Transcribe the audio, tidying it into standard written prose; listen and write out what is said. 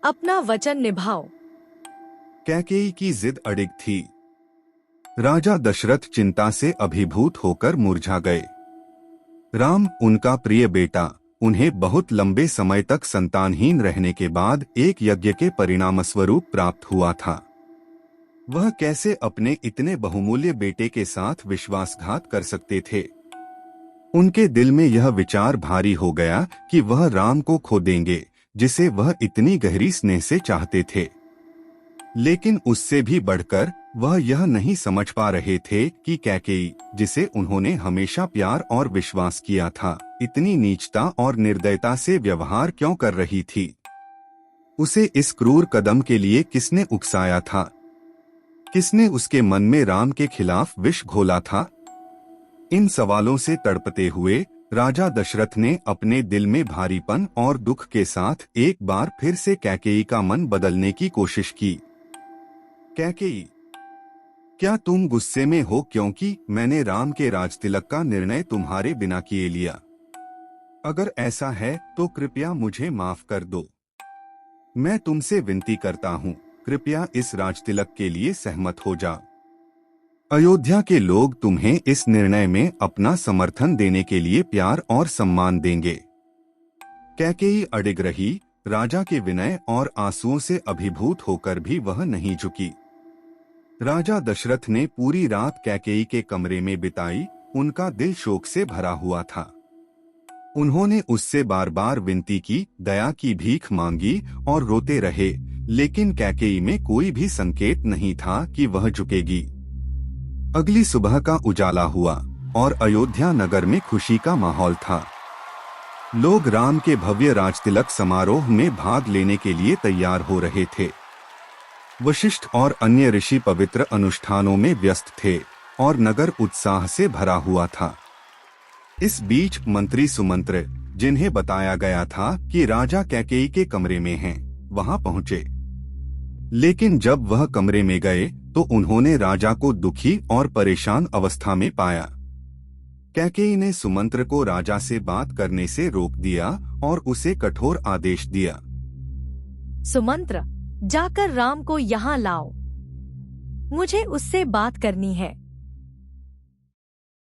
अपना वचन निभाओ। कैकेयी की जिद अडिग थी। राजा दशरथ चिंता से अभिभूत होकर मुरझा गए। राम, उनका प्रिय बेटा, उन्हें बहुत लंबे समय तक संतानहीन रहने के बाद एक यज्ञ के परिणामस्वरूप प्राप्त हुआ था। वह कैसे अपने इतने बहुमूल्य बेटे के साथ विश्वासघात कर सकते थे? उनके दिल में यह विचार भारी हो गया कि वह राम को खो देंगे, जिसे वह इतनी गहरी स्नेह से चाहते थे। लेकिन उससे भी बढ़कर वह यह नहीं समझ पा रहे थे कि कैकेयी, जिसे उन्होंने हमेशा प्यार और विश्वास किया था, इतनी नीचता और निर्दयता से व्यवहार क्यों कर रही थी। उसे इस क्रूर कदम के लिए किसने उकसाया था? किसने उसके मन में राम के खिलाफ विष घोला था? इन सवालों से तड़पते हुए राजा दशरथ ने अपने दिल में भारीपन और दुख के साथ एक बार फिर से कैकेयी का मन बदलने की कोशिश की। कैकेयी, क्या तुम गुस्से में हो क्योंकि मैंने राम के राजतिलक का निर्णय तुम्हारे बिना किए लिया? अगर ऐसा है तो कृपया मुझे माफ कर दो। मैं तुमसे विनती करता हूँ, कृपया इस राजतिलक के लिए सहमत हो जा। अयोध्या के लोग तुम्हें इस निर्णय में अपना समर्थन देने के लिए प्यार और सम्मान देंगे। कैकेयी अडिग रही। राजा के विनय और आंसुओं से अभिभूत होकर भी वह नहीं झुकी। राजा दशरथ ने पूरी रात कैकेयी के कमरे में बिताई। उनका दिल शोक से भरा हुआ था। उन्होंने उससे बार बार विनती की, दया की भीख मांगी और रोते रहे, लेकिन कैकेयी में कोई भी संकेत नहीं था कि वह झुकेगी। अगली सुबह का उजाला हुआ और अयोध्या नगर में खुशी का माहौल था। लोग राम के भव्य राजतिलक समारोह में भाग लेने के लिए तैयार हो रहे थे। वशिष्ठ और अन्य ऋषि पवित्र अनुष्ठानों में व्यस्त थे और नगर उत्साह से भरा हुआ था। इस बीच मंत्री सुमंत्र, जिन्हें बताया गया था कि राजा कैकेयी के कमरे में हैं, वहां पहुंचे। लेकिन जब वह कमरे में गए तो उन्होंने राजा को दुखी और परेशान अवस्था में पाया। कैकेयी ने सुमंत्र को राजा से बात करने से रोक दिया और उसे कठोर आदेश दिया। सुमंत्र, जाकर राम को यहाँ लाओ। मुझे उससे बात करनी है।